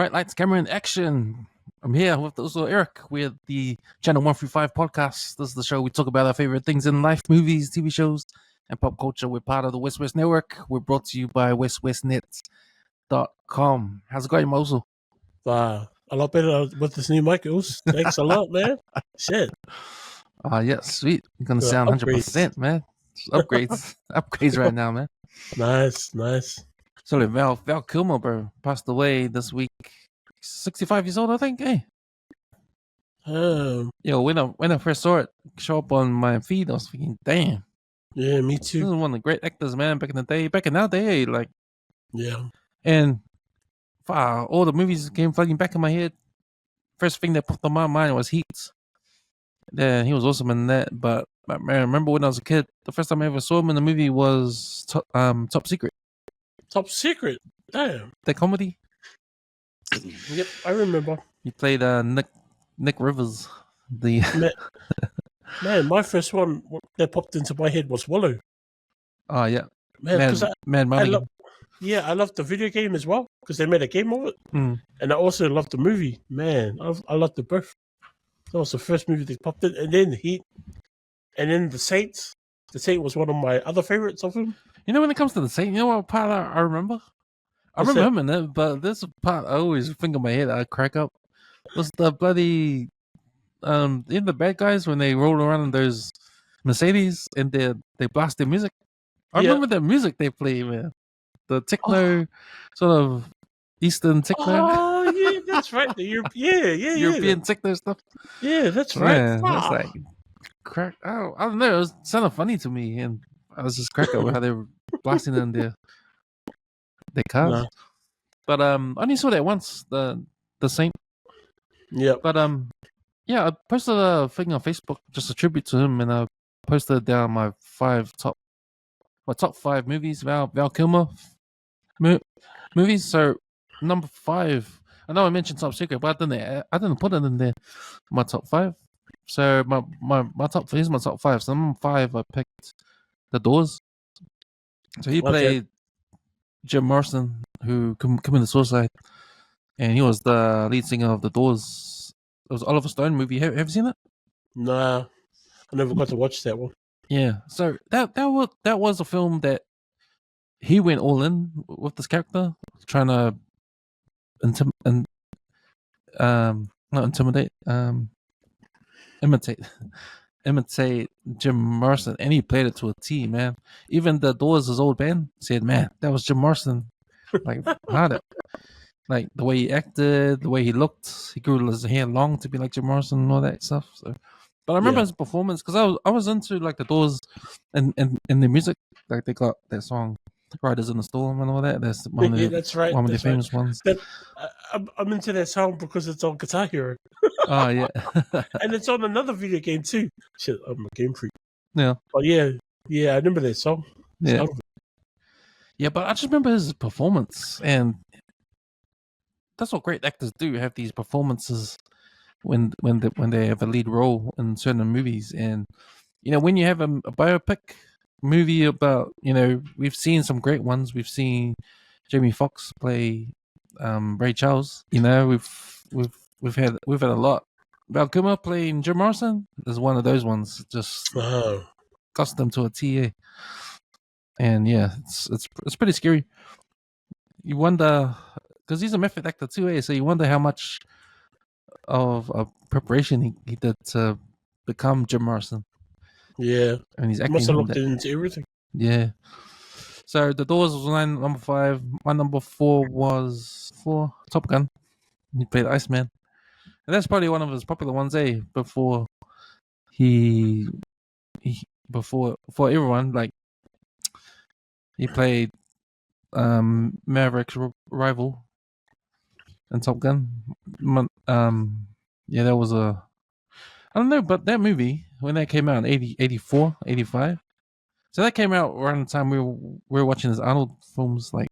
right, lights, camera, and action. I'm here with also Eric. We're the Channel 135 podcast. This is the show we talk about our favorite things in life, movies, TV shows, and pop culture. We're part of the WesWes network. We're brought to you by WesWesNet.com. How's it going, Mosul? A lot better with this new mic. Thanks a lot, man. Shit. Yeah, sweet. You're going to sound 100%, man. Upgrades. Upgrades right now, man. Nice. So Val Kilmer, bro, passed away this week. 65 years old, I think. Hey. When I first saw it show up on my feed, I was thinking, damn. Yeah, me too. This is one of the great actors, man, back in the day. Back in that day, like. Yeah. And all the movies came flooding back in my head. First thing that popped on my mind was Heat. Yeah, he was awesome in that. But man, I remember when I was a kid, the first time I ever saw him in the movie was Top Secret. Top Secret? Damn. The comedy? Yep, I remember. He played Nick Rivers. Man, my first one that popped into my head was Willow. Oh, yeah. Man, I loved the video game as well because they made a game of it. And I also loved the movie. Man, I loved them both. That was the first movie that popped in. And then Heat. And then The Saints. The Saint was one of my other favorites of him. You know, when it comes to The Saint, you know what part I remember? I remember him in it, but this part I always think in my head, I crack up. Was the bloody the bad guys when they roll around in those Mercedes and they blast their music? I remember the music they play, man. The techno, sort of Eastern techno. Oh, yeah, that's right. The European techno stuff. Yeah, that's right. Man, that's like crack. I don't know. It was sounded funny to me, and I was just crack up how they were blasting in their cars. No. But I only saw that once. The Saint. Yeah. But I posted a thing on Facebook, just a tribute to him, and I posted down my top 5 movies. Val Kilmer movies. So number 5. I know I mentioned Top Secret, but I didn't put it in there. My top 5. So my top. Here's my top 5. So number 5, I picked The Doors. So he played Jim Morrison, who committed suicide, and he was the lead singer of The Doors. It was Oliver Stone movie. Have you seen it? Nah, I never got to watch that one. Yeah, so that was a film that he went all in with this character, trying to imitate Jim Morrison, and he played it to a T, man. Even the Doors' old band said, "Man, that was Jim Morrison." Like harder, like the way he acted, the way he looked. He grew his hair long to be like Jim Morrison and all that stuff. So, but I remember his performance because I was into like the Doors and the music. Like they got that song "Riders in the Storm" and all that. That's one of that's right. One of the famous ones. I'm into that song because it's on Guitar Hero. Oh yeah, and it's on another video game too. Shit, I'm a game freak. Yeah. But yeah, I remember that song. Yeah. Yeah, but I just remember his performance, and that's what great actors do, have these performances when they have a lead role in certain movies. And when you have a biopic movie about, we've seen some great ones. We've seen Jamie Foxx play Ray Charles. We've had a lot. Val Kilmer playing Jim Morrison is one of those ones. Just cost them to a TA. And yeah, it's pretty scary. You wonder, because he's a method actor too, so you wonder how much of a preparation he did to become Jim Morrison. Yeah, and he's acting. Must have looked into everything. Yeah. So The Doors was number 5. My number 4 was Top Gun. He played Iceman, and that's probably one of his popular ones. Before before everyone, like. He played Maverick's rival in Top Gun. That was I don't know, but that movie, when that came out in 84, 85, so that came out around the time we were watching his Arnold films, like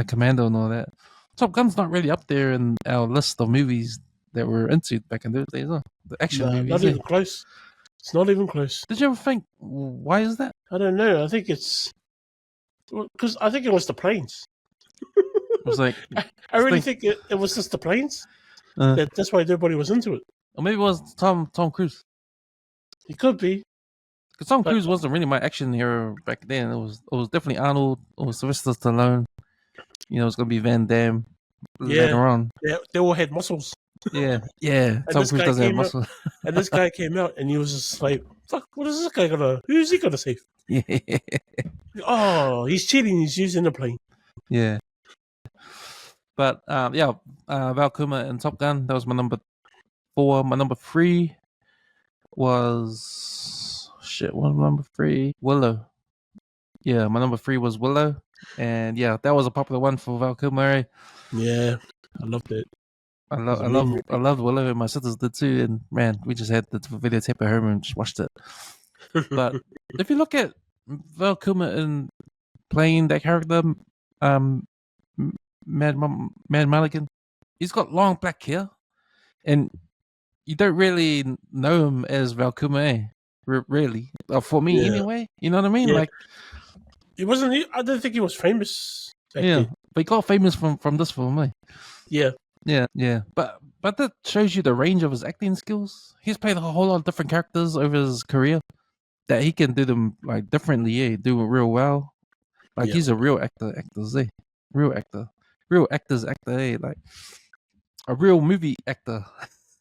Commando and all that. Top Gun's not really up there in our list of movies that we're into back in those days, huh? The action movies. Not even close. It's not even close. Did you ever think, why is that? I don't know. I think it's... Because I think it was the planes. was like, I really think it was just the planes. That's why nobody was into it. Or maybe it was Tom Cruise. It could be. Because Tom Cruise wasn't really my action hero back then. It was definitely Arnold. It was Sylvester Stallone. You know, it was gonna be Van Damme later on. Yeah, they all had muscles. Yeah. Tom Cruise doesn't have muscles. And this guy came out, and he was just like, "Fuck, what is this guy gonna? Who's he gonna save?" Yeah. Oh, he's cheating. He's using the plane. Yeah. But Val Kilmer and Top Gun. That was my number 4. My number 3 was what was my number 3? Willow. Yeah, my number 3 was Willow, and yeah, that was a popular one for Val Kilmer. Yeah, I loved it. I loved Willow, and my sisters did too. And man, we just had the videotape at home and just watched it. But if you look at Val Kilmer in playing that character, Mad Mulligan, he's got long black hair, and you don't really know him as Val Kilmer, really. For me, anyway. You know what I mean? Yeah. Like, he wasn't. I don't think he was famous. But he got famous from this film, eh? Yeah. But that shows you the range of his acting skills. He's played a whole lot of different characters over his career that he can do them like differently. Yeah, do it real well. Like he's a real actor, eh? Real actor's actor, eh? Like a real movie actor.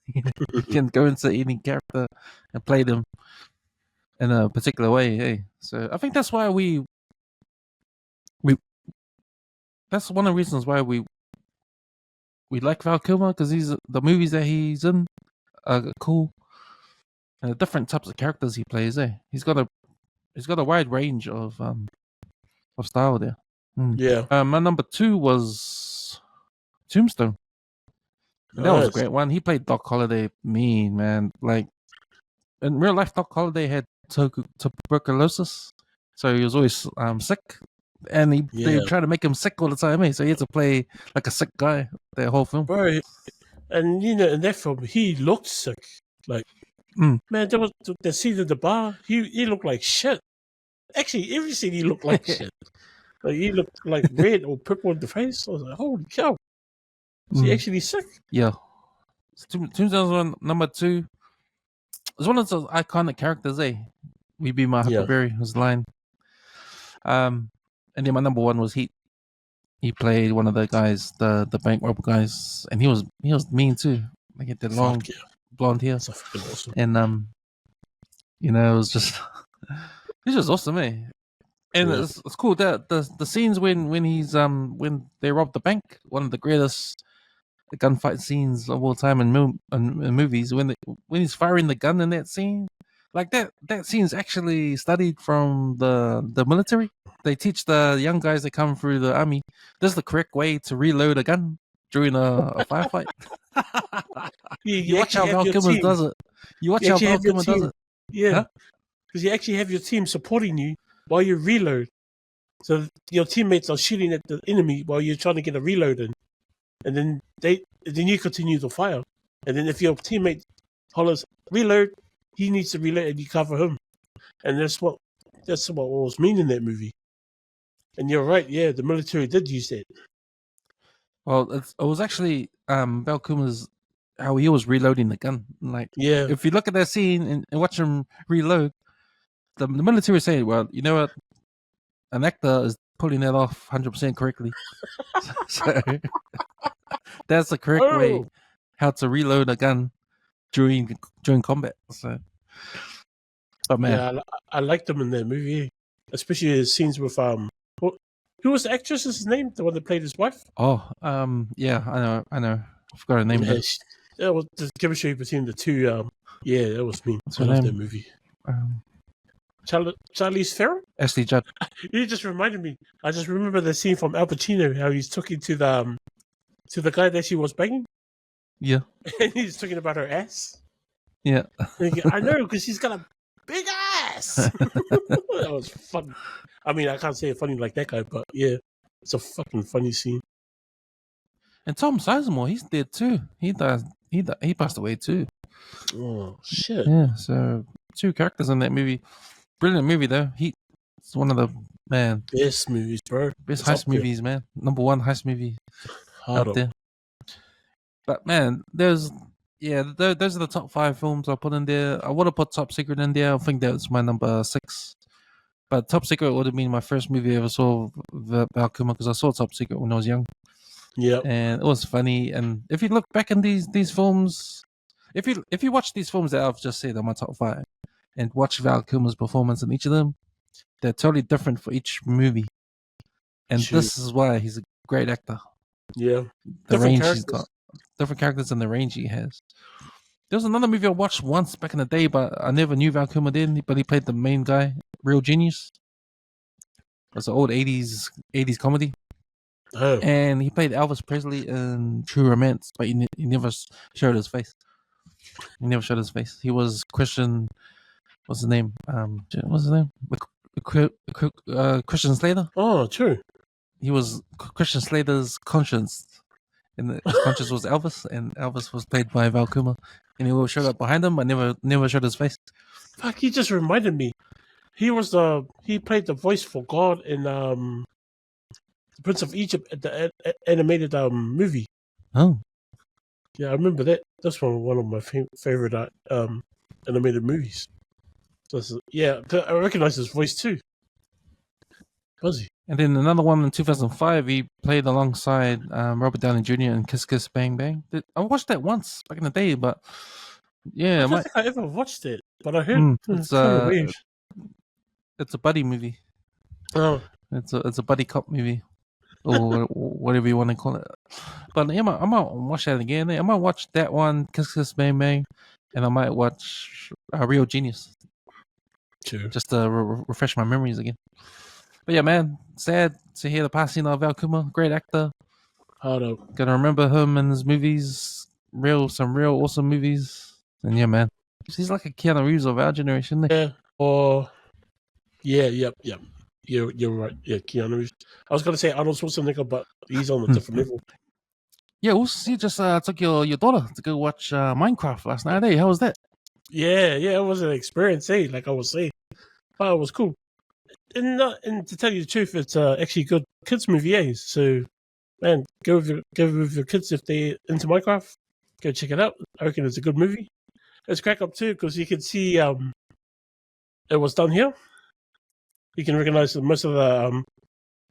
He can go into any character and play them in a particular way, eh? So I think that's why we that's one of the reasons why we like Val Kilmer, because the movies that he's in are cool, and the different types of characters he plays. He's got a wide range of style there. Yeah. My number 2 was Tombstone. That was a great one. He played Doc Holliday. Mean man, like in real life, Doc Holliday had tuberculosis, so he was always sick. And they try to make him sick all the time, eh? So he had to play like a sick guy the whole film. Right. And in that film, he looked sick. Like, man, there was the scene at the bar. He looked like shit. Actually, every scene he looked like shit. Like he looked like red or purple in the face. I was like, holy cow! Is he actually sick? Yeah. Tombstone's one, number 2. It's one of those iconic characters, eh? We Be My Huckleberry, his line. And then my number 1 was Heat. He played one of the guys, the bank robber guys, and he was mean too. Like he had the long blonde hair. That's awesome. And it was just it's just awesome, eh? And it's cool that the scenes when he's when they rob the bank, one of the greatest gunfight scenes of all time in movies, when he's firing the gun in that scene. Like that scene's actually studied from the military. They teach the young guys that come through the army, this is the correct way to reload a gun during a firefight. You watch how Val Kilmer does it. You watch how Val Kilmer does it. Yeah. Because you actually have your team supporting you while you reload. So your teammates are shooting at the enemy while you're trying to get a reload in. And then you continue to fire. And then if your teammate hollers, reload, he needs to reload and you cover him. And that's what was mean in that movie. And you're right, yeah, the military did use that. Well, it was actually Val Kilmer's how he was reloading the gun. Like, if you look at that scene and watch him reload, the military say, well, you know what, an actor is pulling that off 100% correctly. So that's the correct way how to reload a gun during combat. So, but man, I liked them in that movie, especially the scenes with who was the actress's name? The one that played his wife? Oh, yeah, I know. I forgot her name. That was the chemistry between the two. That was me. I love that movie. Charlize Theron? Ashley Judd. You just reminded me. I just remember the scene from Al Pacino, how he's talking to the guy that she was banging. Yeah. And he's talking about her ass. Yeah. I know, because she's got a big ass. That was fun. I mean, I can't say it funny like that guy, but yeah, it's a fucking funny scene. And Tom Sizemore, he's dead too. He passed away too. Oh shit! Yeah, so 2 characters in that movie. Brilliant movie though. Heat. It's one of the best movies, bro. best It's up heist movies, man. Number one heist movie out there. But man, those are the top 5 films I put in there. I would have put Top Secret in there. I think that's my number 6. But Top Secret would have been my first movie I ever saw with Val Kilmer, because I saw Top Secret when I was young. Yeah, and it was funny. And if you look back in these films, if you watch these films that I've just said are my top 5, and watch Val Kilmer's performance in each of them, they're totally different for each movie. And this is why he's a great actor. Yeah, the range he's got, different characters, and the range he has. There was another movie I watched once back in the day, but I never knew Val Kilmer did. But he played the main guy, Real Genius. It's an old '80s comedy. Oh. And he played Elvis Presley in True Romance, but he never showed his face. He was Christian. What's his name? Christian Slater. Oh, true. He was Christian Slater's conscience. And his conscience was Elvis, and Elvis was played by Val Kilmer. And he will show up behind him, but never showed his face. Fuck, he just reminded me. He played the voice for God in the Prince of Egypt at the animated movie. Oh. Yeah, I remember that. That's one of my favorite animated movies. So, yeah, I recognize his voice too. Was he? And then another one in 2005, he played alongside Robert Downey Jr. in Kiss Kiss Bang Bang. I watched that once back in the day, but yeah, I don't think I ever watched it, but I heard it's kind of weird. It's a buddy movie. Oh, it's a buddy cop movie, or whatever you want to call it. But yeah, I might watch that again. I might watch that one, Kiss Kiss Bang Bang, and I might watch Real Genius. True. Just to refresh my memories again. But yeah, man, sad to hear the passing of Val Kilmer. Great actor. Gonna remember him in his movies. Some real awesome movies. And yeah, man, he's like a Keanu Reeves of our generation. Isn't he? Yeah. Or yep. You're right. Yeah, Keanu Reeves. I was gonna say Arnold Schwarzenegger, but he's on a different level. Yeah, also, you just took your daughter to go watch Minecraft last night. Hey, how was that? Yeah, it was an experience. Hey, like I was saying, but it was cool. And to tell you the truth, it's actually a good kids movie. Eh? So, man, go with your kids if they're into Minecraft. Go check it out. I reckon it's a good movie. It's crack up too because you can see it was done here. You can recognize most of the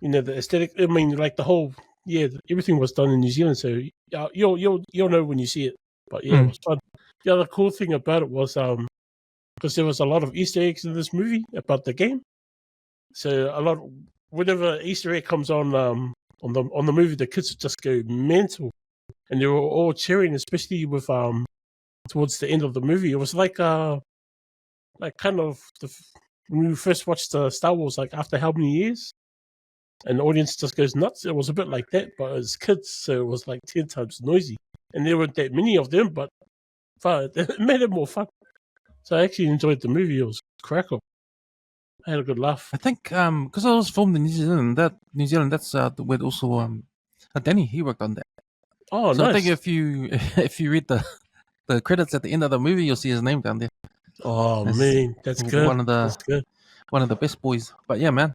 the aesthetic. I mean, like the whole everything was done in New Zealand. So you'll know when you see it. But yeah, it was fun. The other cool thing about it was because there was a lot of Easter eggs in this movie about the game. So whenever Easter egg comes on the movie, the kids just go mental, and they were all cheering, especially with towards the end of the movie. It was like kind of when we first watched Star Wars, like after how many years, and the audience just goes nuts. It was a bit like that, but as kids, so it was like 10 times noisy, and there weren't that many of them, but it made it more fun. So I actually enjoyed the movie. It was cracker. I had a good laugh. I think because I was filmed in New Zealand, that's where also Danny, he worked on that. Oh, so nice. I think if you read the credits at the end of the movie, you'll see his name down there. Oh man, that's good. That's good. One of the best boys. But yeah, man,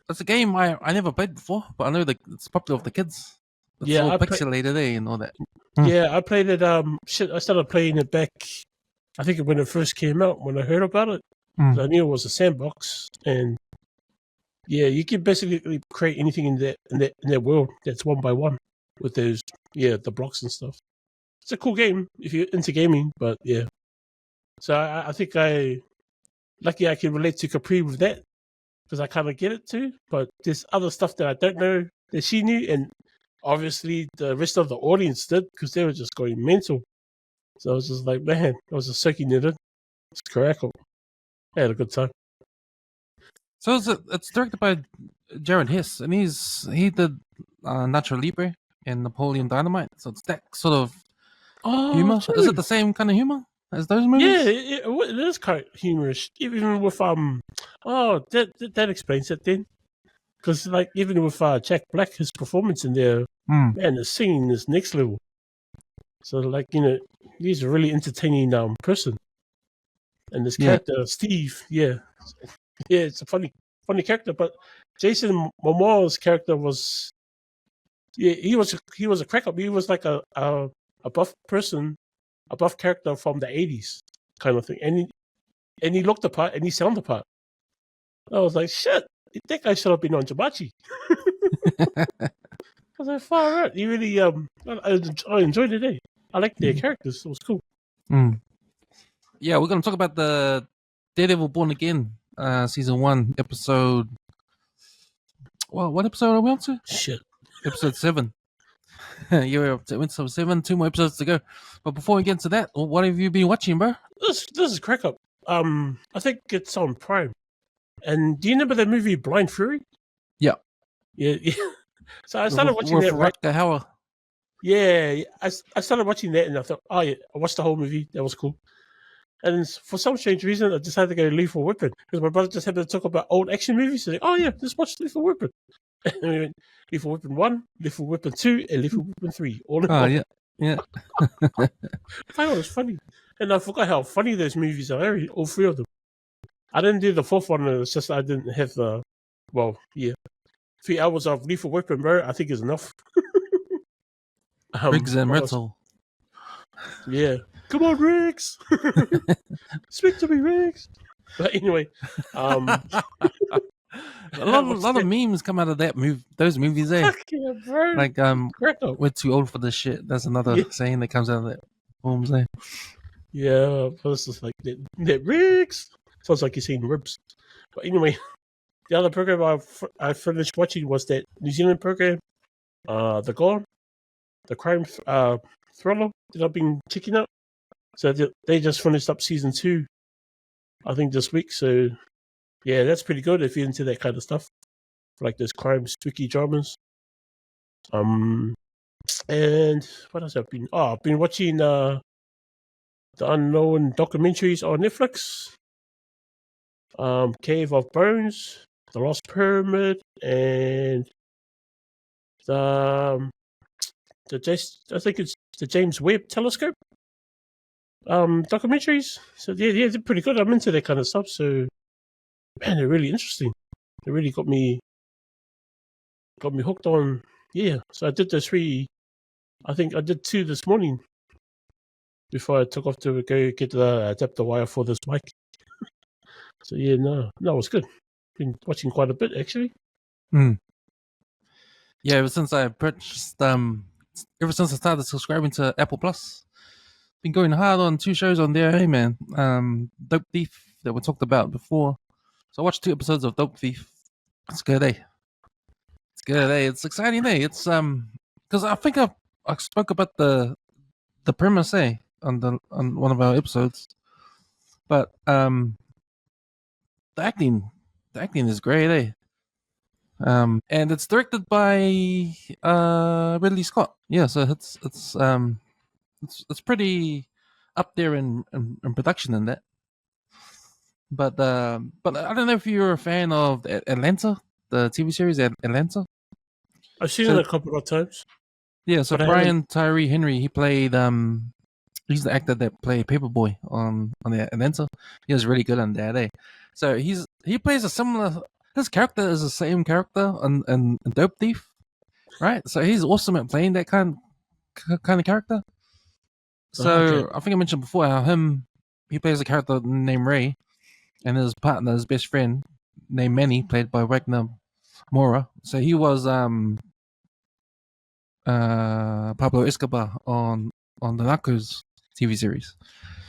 that's a game I never played before, but I know that it's popular with the kids. It's all pixelated, and all that. Yeah, I played it. I started playing it back. I think when it first came out, when I heard about it. I knew it was a sandbox, and yeah, you can basically create anything in that world that's one by one with those the blocks and stuff. It's a cool game if you're into gaming, but yeah. So I think I can relate to Capri with that because I kind of get it too. But there's other stuff that I don't know that she knew, and obviously the rest of the audience did because they were just going mental. So I was just like, man, I was just soaking it in. It's crackle. I had a good time. So it's directed by Jared Hiss, and he did Nacho Libre and Napoleon Dynamite. So it's that sort of humor. True. Is it the same kind of humor as those movies? Yeah, it is kind of humorous. Even with that explains it then. Because like even with Jack Black, his performance in there, man, the singing is next level. So like he's a really entertaining person. And this character, Steve, Yeah, it's a funny character. But Jason Momoa's character was, he was a crack up. He was like a buff person, a buff character from the 80s kind of thing, and he looked the part and he sounded the part. I was like, shit, that guy should have been on Jumanji. I was like, far out. He really I enjoyed the day. I liked their characters. It was cool. Yeah, we're gonna talk about the Daredevil Born Again, season 1, episode. Well, what episode are we on to? Shit. Episode 7. You're up to episode 7, 2 more episodes to go. But before we get into that, what have you been watching, bro? This is crack up. I think it's on Prime. And do you remember the movie Blind Fury? Yeah. Yeah. So I started watching that. Right? Hauer. Yeah, I started watching that and I thought, oh yeah, I watched the whole movie. That was cool. And for some strange reason, I decided to go to Lethal Weapon because my brother just happened to talk about old action movies. So like, oh yeah, let's watch Lethal Weapon. And we went Lethal Weapon 1, Lethal Weapon 2, and Lethal Weapon 3. All in one. Yeah. I thought it was funny. And I forgot how funny those movies are, all 3 of them. I didn't do the 4th one, it's just I didn't have the, 3 hours of Lethal Weapon, bro, I think is enough. Riggs and Ritzel. Yeah. Come on, Riggs! Speak to me, Riggs! But anyway, a lot of memes come out of those movies there. Yeah, bro. Like, we're too old for this shit. That's another saying that comes out of that films there. Yeah, but it's just like that Riggs. Sounds like you're saying ribs. But anyway, the other program I finished watching was that New Zealand program, The Gone, the crime thriller that I've been checking out. So they just finished up season 2, I think this week. So yeah, that's pretty good if you're into that kind of stuff, like those crime spooky dramas. And what else I've been? Oh, I've been watching the unknown documentaries on Netflix. Cave of Bones, The Lost Pyramid, and I think it's the James Webb Telescope documentaries. So yeah, they're pretty good. I'm into that kind of stuff. So man, they're really interesting. They really got me hooked on. Yeah, so I did those 3. I think I did 2 this morning before I took off to go get the adapter wire for this mic. So yeah, no, it was good. Been watching quite a bit actually. Yeah, ever since I purchased, ever since I started subscribing to Apple Plus, been going hard on 2 shows on there. Hey man, Dope Thief that we talked about before. So I watched 2 episodes of Dope Thief. It's good, eh? It's exciting, eh? It's because I think I spoke about the premise, eh, on one of our episodes, but the acting is great, eh? And it's directed by Ridley Scott. Yeah, so it's pretty up there in production in that. But I don't know if you're a fan of Atlanta, the TV series Atlanta. I've seen it a couple of times. Yeah, so Brian Tyree Henry, he played he's the actor that played Paperboy on the Atlanta. He was really good on that, eh? So he plays a similar. His character is the same character in Dope Thief, right? So he's awesome at playing that kind of character. So I think I mentioned before how he plays a character named Ray, and his partner, his best friend, named Manny, played by Wagner Moura. So he was Pablo Escobar on the Narcos TV series.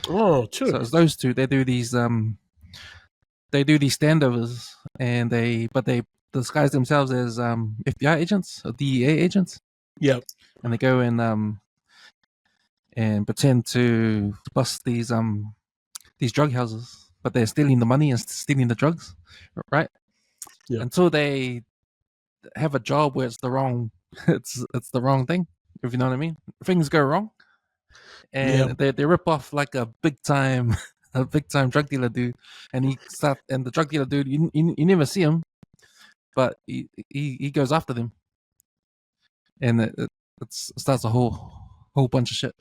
Oh, true. So it's those 2. They do these standovers, and they disguise themselves as FBI agents or DEA agents. Yeah. And they go and pretend to bust these drug houses, but they're stealing the money and stealing the drugs, right? Yeah. Until they have a job where it's the wrong thing, if you know what I mean. Things go wrong, and they rip off like a big time drug dealer dude, and the drug dealer dude, you never see him, but he goes after them, and it starts a whole bunch of shit.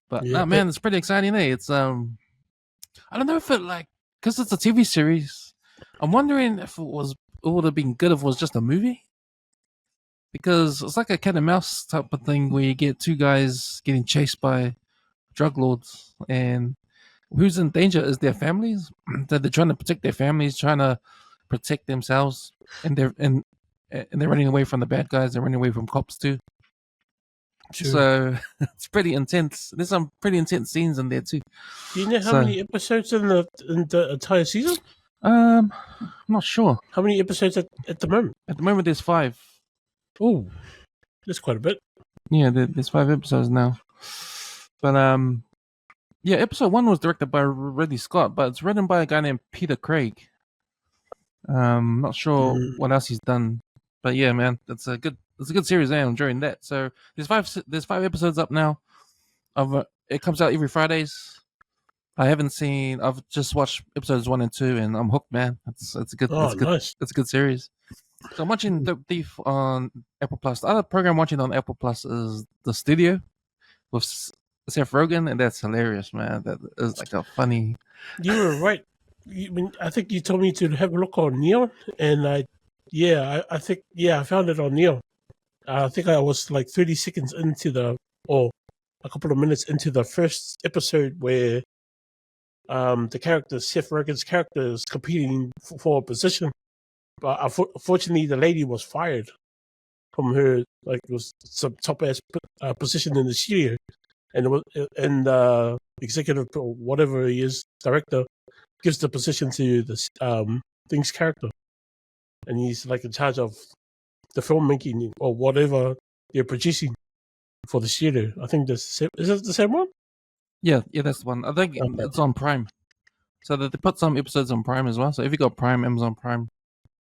But man, it's pretty exciting, eh? It's I don't know if it, like, because it's a TV series, I'm wondering if it would have been good if it was just a movie, because it's like a cat and mouse type of thing where you get two guys getting chased by drug lords, and who's in danger is their families. That they're trying to protect their families, trying to protect themselves, and they're running away from the bad guys. They're running away from cops too. True. So it's pretty intense. There's some pretty intense scenes in there too. Do you know how many episodes in the entire season? I'm not sure. How many episodes at the moment? At the moment, there's 5. Oh, that's quite a bit. Yeah, there's 5 episodes now. But yeah, episode 1 was directed by Ridley Scott, but it's written by a guy named Peter Craig. Not sure what else he's done, but yeah, man, it's a good series. I'm enjoying that. So there's 5 episodes up now. It comes out every Fridays. I've just watched episodes 1 and 2, and I'm hooked, man. It's a good. Nice. It's a good series. So I'm watching The Thief on Apple Plus. The other program I'm watching on Apple Plus is The Studio with Seth Rogen, and that's hilarious, man. That is like a funny. You were right. I think you told me to have a look on Neon, and I think I found it on Neon. I think I was like 30 seconds into or a couple of minutes into the first episode where the character, Seth Rogen's character, is competing for a position. But unfortunately, the lady was fired from her, like, it was some top ass position in the studio, and the executive or whatever he is, director, gives the position to the Thing's character, and he's like in charge of the filmmaking or whatever they're producing for the studio. I think is it the same one? Yeah, that's the one. I think it's on Prime. So they put some episodes on Prime as well. So if you got Prime, Amazon Prime,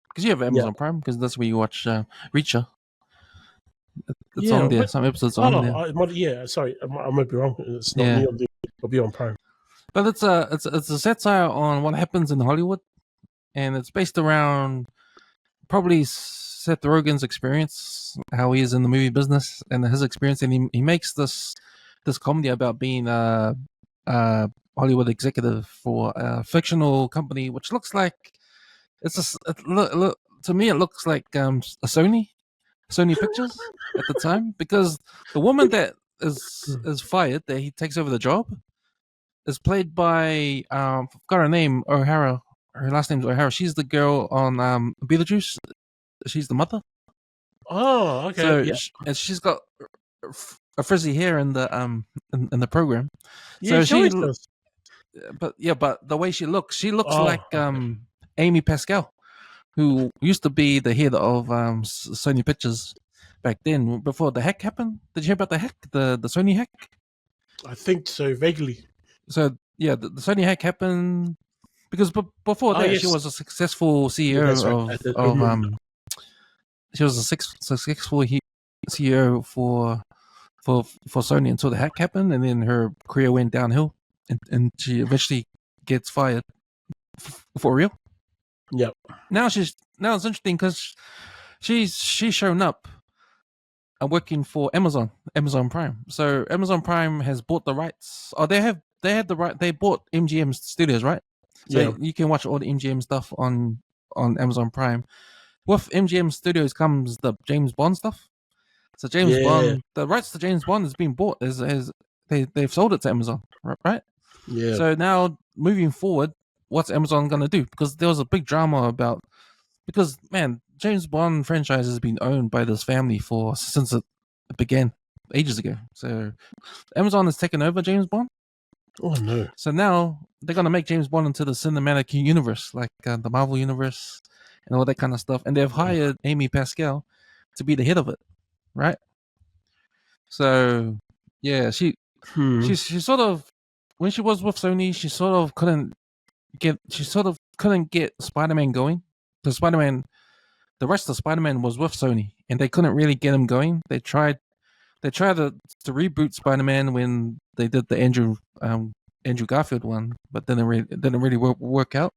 because you have Amazon Prime, because that's where you watch Reacher. It's on there. Some episodes on there. Sorry, I might be wrong. It's not Neon. It'll be on Prime. But it's a satire on what happens in Hollywood, and it's based around probably Seth Rogen's experience, how he is in the movie business, and his experience, and he makes this comedy about being a Hollywood executive for a fictional company, which looks like to me it looks like a Sony Pictures at the time, because the woman that is fired, that he takes over the job, is played by got her name, O'Hara. Her last name's O'Hara. She's the girl on Beetlejuice. She's the mother. Oh, okay. So and she's got a frizzy hair in the program. Yeah, so does. But the way she looks like Amy Pascal, who used to be the head of Sony Pictures back then, before the hack happened. Did you hear about the hack, the Sony hack? I think so, vaguely. So yeah, the Sony hack happened because before that, she was a successful CEO of she was a successful CEO for Sony until the hack happened, and then her career went downhill, and she eventually gets fired for real. Yep. Now it's interesting because she's shown up and working for Amazon Prime. So Amazon Prime has bought the rights. Oh, they had the right. They bought MGM Studios, right? So you can watch all the MGM stuff on Amazon Prime. With MGM Studios comes the James Bond stuff. So James Bond, the rights to James Bond has been bought. They've sold it to Amazon, right? Yeah. So now moving forward, what's Amazon gonna do? Because there was a big drama because James Bond franchise has been owned by this family since it began ages ago. So Amazon has taken over James Bond. Oh no! So now they're gonna make James Bond into the cinematic universe, like the Marvel universe and all that kind of stuff. And they've hired Amy Pascal to be the head of it, right? So yeah, she sort of, when she was with Sony, she sort of couldn't get Spider-Man going. Because the rest of Spider-Man was with Sony, and they couldn't really get him going. They tried to reboot Spider-Man when they did the Andrew Garfield one, but then it didn't really work out.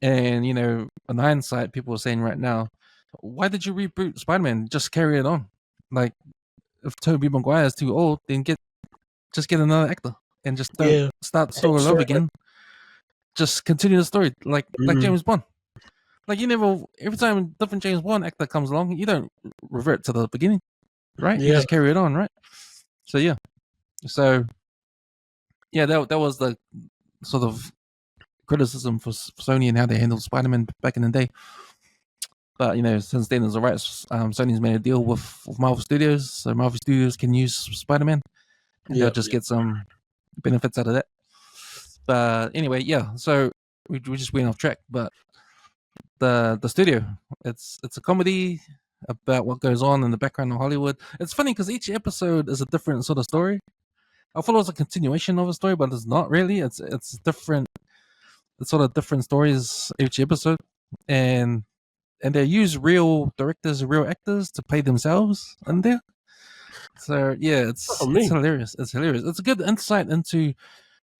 And in hindsight, people are saying right now, why did you reboot Spider-Man? Just carry it on. Like, if Tobey Maguire is too old, then get another actor and just start all over again. just continue the story like James Bond. Like you never, every time a different James Bond actor comes along, you don't revert to the beginning, right? You just carry it on, right? So yeah, that was the sort of criticism for Sony and how they handled Spider-Man back in the day. But since then, there's Sony's made a deal with Marvel Studios, so Marvel Studios can use Spider-Man, and they'll just get some benefits out of that. But anyway, yeah. So we just went off track. But the studio, it's a comedy about what goes on in the background of Hollywood. It's funny because each episode is a different sort of story. I thought it was a continuation of a story, but it's not really. It's different. It's sort of different stories each episode, and they use real directors, real actors to play themselves in there. So yeah, it's hilarious. It's hilarious. It's a good insight into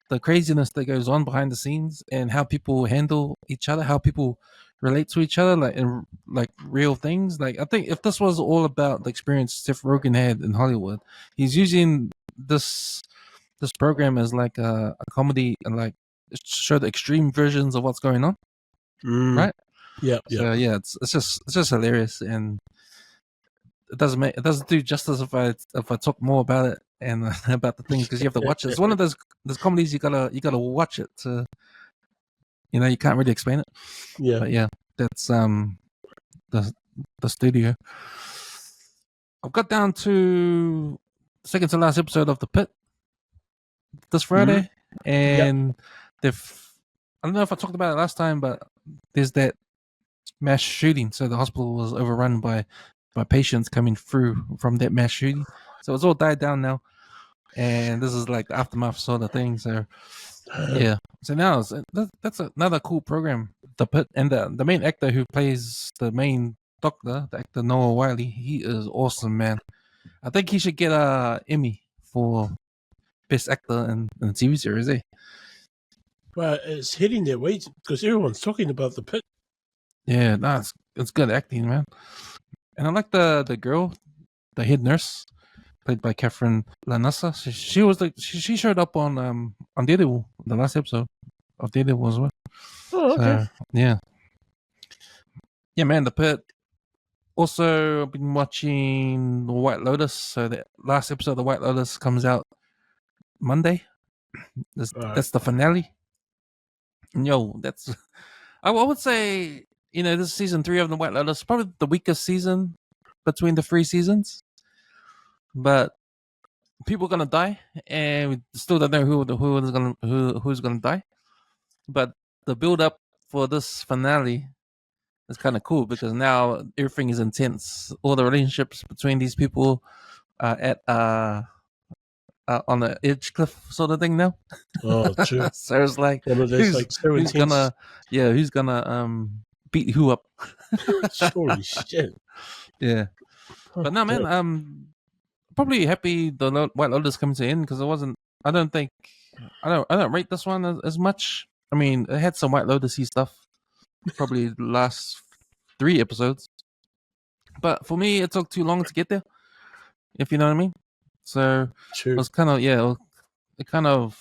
the craziness that goes on behind the scenes and how people handle each other, how people relate to each other, like in like real things. Like I think if this was all about the experience Seth Rogen had in Hollywood, he's using this program as like a comedy and like show the extreme versions of what's going on, right? Yeah. So yeah, it's just hilarious, and it doesn't do justice if I talk more about it and about the things, because you have to watch it. It's one of those comedies you gotta watch it to, you can't really explain it. Yeah, but yeah, that's the studio. I've got down to the second to last episode of the Pitt this Friday, and I don't know if I talked about it last time, but there's that mass shooting. So the hospital was overrun by patients coming through from that mass shooting. So it's all died down now, and this is like the aftermath sort of thing. So yeah. So now that's another cool program. The Pitt, and the main actor who plays the main doctor, the actor Noah Wiley, he is awesome, man. I think he should get a Emmy for best actor in TV series. Well, it's hitting their weight because everyone's talking about the Pitt. Yeah, it's good acting, man. And I like the girl, the head nurse, played by Catherine Lanassa. She was like she showed up on Daredevil, the last episode of Daredevil as well. Oh, okay. So, yeah, man. The Pitt. Also, I've been watching The White Lotus. So the last episode of The White Lotus comes out Monday. That's the finale. That's I would say, this is season 3 of The White Lotus, probably the weakest season between the 3 seasons. But people are gonna die, and we still don't know who's gonna die. But the build up for this finale is kind of cool because now everything is intense. All the relationships between these people at on the edge cliff sort of thing now. Oh, true. So it's like one of those who's gonna beat who up? Holy shit! Yeah, but no, man. Probably happy the White Lotus coming to end because I don't rate this one as much. I mean, it had some White Lotus-y stuff. Probably the last 3 episodes, but for me, it took too long to get there. If you know what I mean. So true. It was kind of it kind of.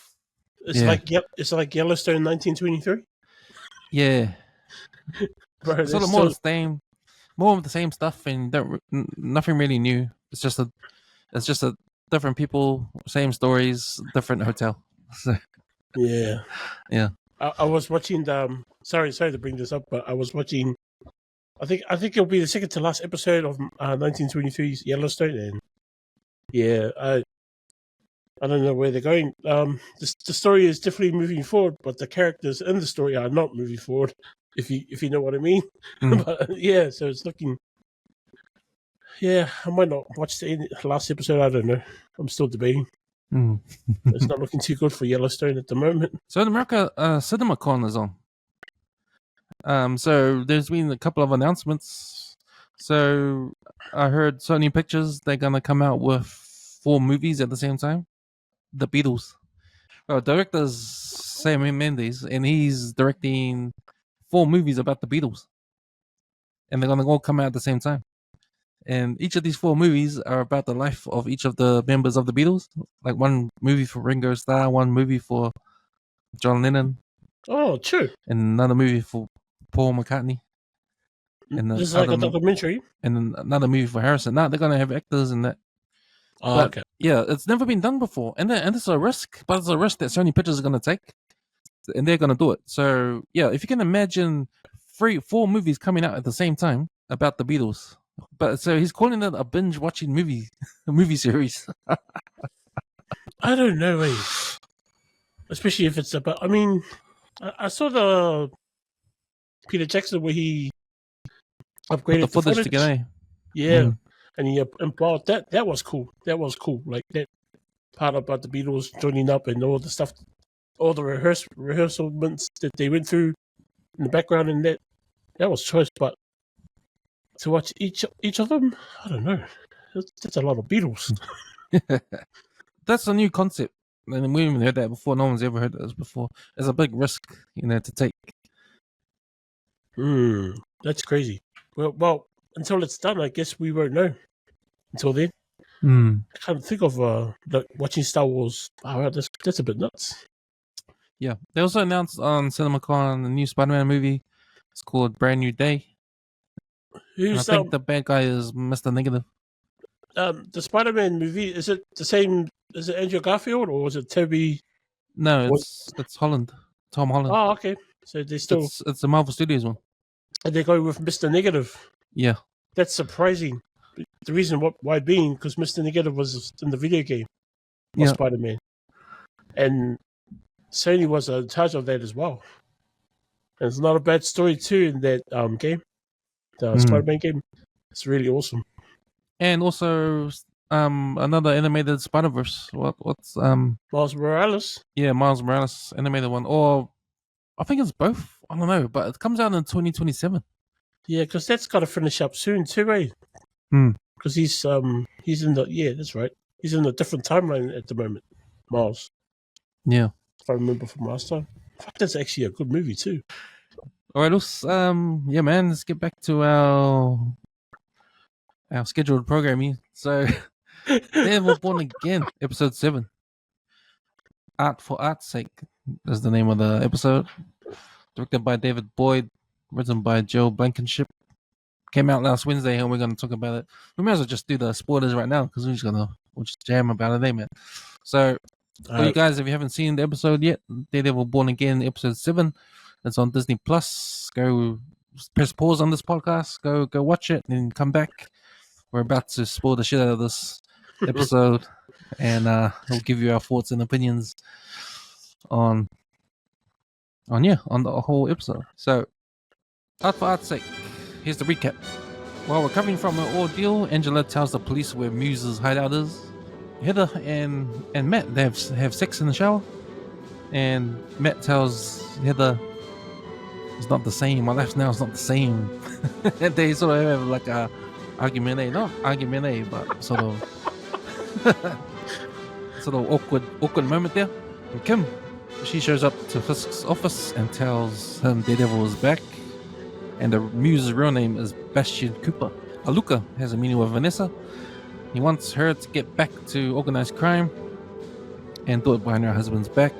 It's like Yellowstone 1923. Yeah, Bro, sort of more of the same stuff, and nothing really new. It's just a different people, same stories, different hotel. So, yeah. I was watching sorry to bring this up, but I was watching. I think it'll be the second to last episode of 1923's Yellowstone, and yeah, I don't know where they're going. The story is definitely moving forward, but the characters in the story are not moving forward. If you know what I mean. But, yeah, so it's looking. Yeah, I might not watch the last episode. I don't know. I'm still debating. It's not looking too good for Yellowstone at the moment. So in America, CinemaCon is on. So there's been a couple of announcements. So I heard Sony Pictures, they're gonna come out with 4 movies at the same time. The Beatles. Director's Sam Mendes, and he's directing 4 movies about the Beatles, and they're gonna all come out at the same time. And each of these 4 movies are about the life of each of the members of the Beatles. Like one movie for Ringo Starr, one movie for John Lennon, Oh, true. And another movie for Paul McCartney. And this is like a documentary. And then another movie for Harrison. Now they're gonna have actors in that. Oh, okay. Yeah, it's never been done before, and it's a risk, but it's a risk that Sony Pictures are gonna take, and they're gonna do it. So yeah, if you can imagine 4 movies coming out at the same time about the Beatles, but so he's calling it a binge watching movie series. I don't know, especially if it's about. I mean, I saw the Peter Jackson where he upgraded the footage together. Yeah, and he implied that was cool. That was cool. Like that part about the Beatles joining up and all the stuff, all the rehearsalments that they went through in the background, and that was choice. But to watch each of them, I don't know. That's a lot of Beatles. That's a new concept, and we haven't heard that before. No one's ever heard this before. It's a big risk, to take. That's crazy. Well, until it's done, I guess we won't know. Until then, I can't think of watching Star Wars. Oh, that's a bit nuts. Yeah, they also announced on CinemaCon the new Spider-Man movie. It's called Brand New Day. I think the bad guy is Mr. Negative. The Spider-Man movie, is it the same? Is it Andrew Garfield or is it Toby? No, it's Holland. Tom Holland. Oh, okay. So they still it's the Marvel Studios one. And they go with Mr. Negative. Yeah, that's surprising. The reason why being because Mr. Negative was in the video game of Spider-Man, and Sony was in charge of that as well. And it's not a bad story too in that game, the Spider-Man game. It's really awesome. And also another animated Spider-Verse. What's Miles Morales? Yeah, Miles Morales animated one, or I think it's both. I don't know, but it comes out in 2027. Yeah, because that's got to finish up soon too, eh? Because he's in the that's right. He's in a different timeline at the moment, Miles. Yeah, if I remember from last time. Fuck, that's actually a good movie too. All right, let's man, let's get back to our scheduled programming. So, Daredevil Born Again, episode 7. Art for Art's Sake is the name of the episode. Directed by David Boyd, written by Joe Blankenship. Came out last Wednesday, and we're going to talk about it. We might as well just do the spoilers right now because we'll just jam about it, man. So, for you guys, if you haven't seen the episode yet, Daredevil Born Again, episode 7, it's on Disney Plus. Go press pause on this podcast, go watch it, and come back. We're about to spoil the shit out of this episode, and we'll give you our thoughts and opinions on the whole episode. So, Art for Art's Sake, here's the recap. While recovering from an ordeal, Angela tells the police where Muse's hideout is. Heather and Matt, they have sex in the shower, and Matt tells Heather, "It's not the same. My life now is not the same." And they sort of have like a not argument, but sort of awkward moment there. And Kim, she shows up to Fisk's office and tells him Daredevil is back, and the Muse's real name is Bastian Cooper. Aluka has a meeting with Vanessa. He wants her to get back to organized crime and do it behind her husband's back.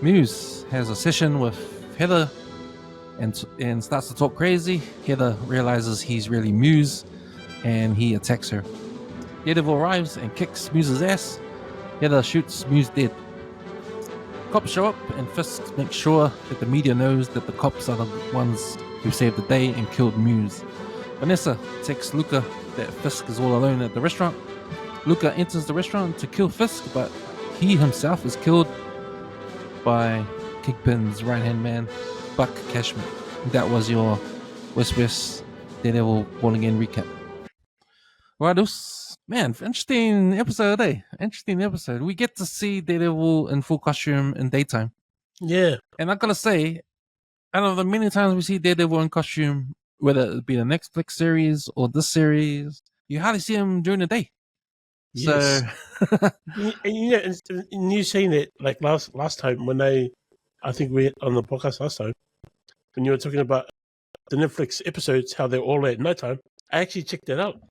Muse has a session with Heather and starts to talk crazy. Heather realizes he's really Muse, and he attacks her. Daredevil arrives and kicks Muse's ass. Heather shoots Muse dead. Cops show up, and Fisk makes sure that the media knows that the cops are the ones who saved the day and killed Muse. Vanessa texts Luca that Fisk is all alone at the restaurant. Luca enters the restaurant to kill Fisk, but he himself is killed by Kingpin's right-hand man, Buck Cashman. That was your WesWes Daredevil Born Again recap. Right, man, interesting episode, eh? Interesting episode. We get to see Daredevil in full costume in daytime. Yeah. And I gotta say, out of the many times we see Daredevil in costume, whether it be the Netflix series or this series, you hardly see him during the day. Yes. So, and you saying that like last time when I think we on the podcast last time when you were talking about the Netflix episodes, how they're all at nighttime. I actually checked that out,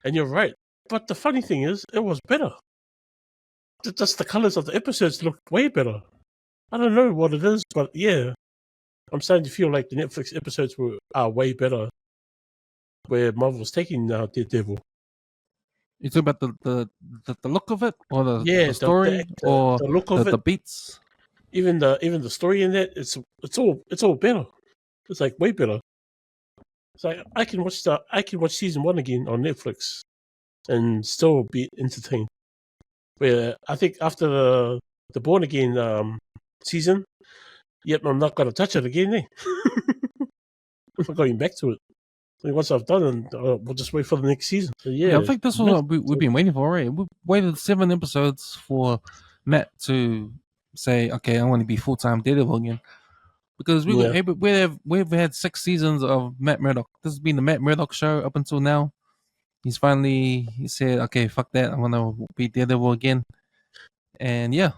and you're right. But the funny thing is, it was better. Just the colors of the episodes look way better. I don't know what it is, but yeah, I'm starting to feel like the Netflix episodes are way better. Where Marvel's taking Daredevil. You talk about the look of it, or Yeah, the story, or the look of it. the beats. Even the story in it, it's all better. It's like way better. It's like I can watch season 1 again on Netflix, and still be entertained. Where I think after the Born Again season, yep, I'm not gonna touch it again. I'm not going back to it. Once I've done it, we'll just wait for the next season. So, Yeah, I think this is what we've been waiting for, right? We waited 7 episodes for Matt to say, "Okay, I want to be full-time Daredevil again," because we've had 6 seasons of Matt Murdock. This has been the Matt Murdock show up until now. He said, "Okay, fuck that, I want to be Daredevil again," and yeah,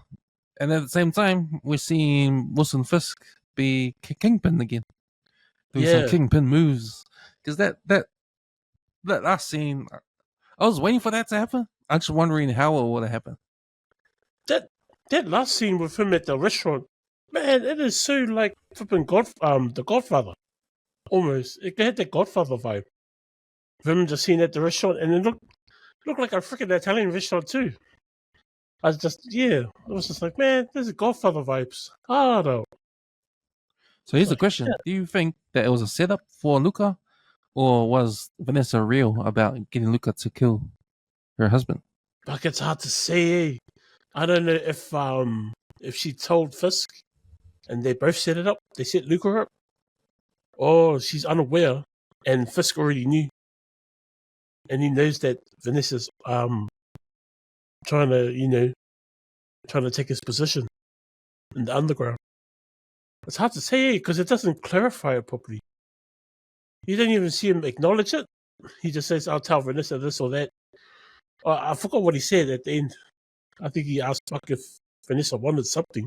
and at the same time, we're seeing Wilson Fisk be Kingpin again, doing some Kingpin moves. Because that last scene, I was waiting for that to happen. I'm just wondering how it would have happened. That last scene with him at the restaurant, man, it is so like flipping the Godfather, almost. It had that Godfather vibe. Of him just seeing at the restaurant, and it looked like a freaking Italian restaurant too. I was just like, man, this is Godfather vibes. Oh no. So here's the question: do you think that it was a setup for Luca, or was Vanessa real about getting Luca to kill her husband? Like, it's hard to say. I don't know if she told Fisk and they both set it up. They set Luca up, or she's unaware and Fisk already knew, and he knows that Vanessa's trying to take his position in the underground. It's hard to say because it doesn't clarify it properly. You don't even see him acknowledge it. He just says, "I'll tell Vanessa this or that." I forgot what he said at the end. I think he asked Buck if Vanessa wanted something.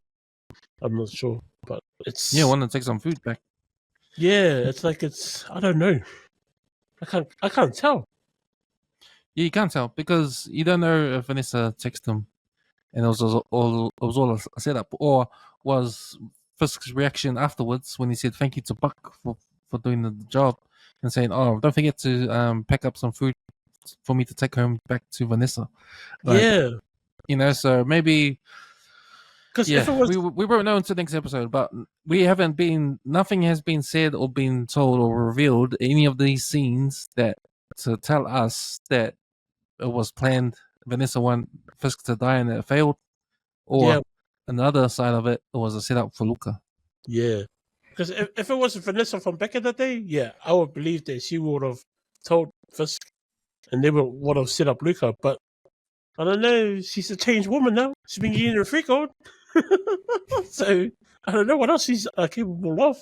I'm not sure, but it's want to take some food back. Yeah, it's like I don't know. I can't tell. Yeah, you can't tell because you don't know if Vanessa texted him, and it was all a setup, or was Fisk's reaction afterwards when he said thank you to Buck for doing the job and saying, "Oh, don't forget to pack up some food for me to take home back to Vanessa." So maybe. Because we won't know until next episode, but nothing has been said or been told or revealed any of these scenes that to tell us that it was planned. Vanessa wanted Fisk to die and it failed, or another side of it was a setup for Luca. Yeah, because if it wasn't Vanessa from back in the day, I would believe that she would have told Fisk and they would have set up Luca. But I don't know. She's a changed woman now. She's been getting her freak on. So I don't know what else she's capable of.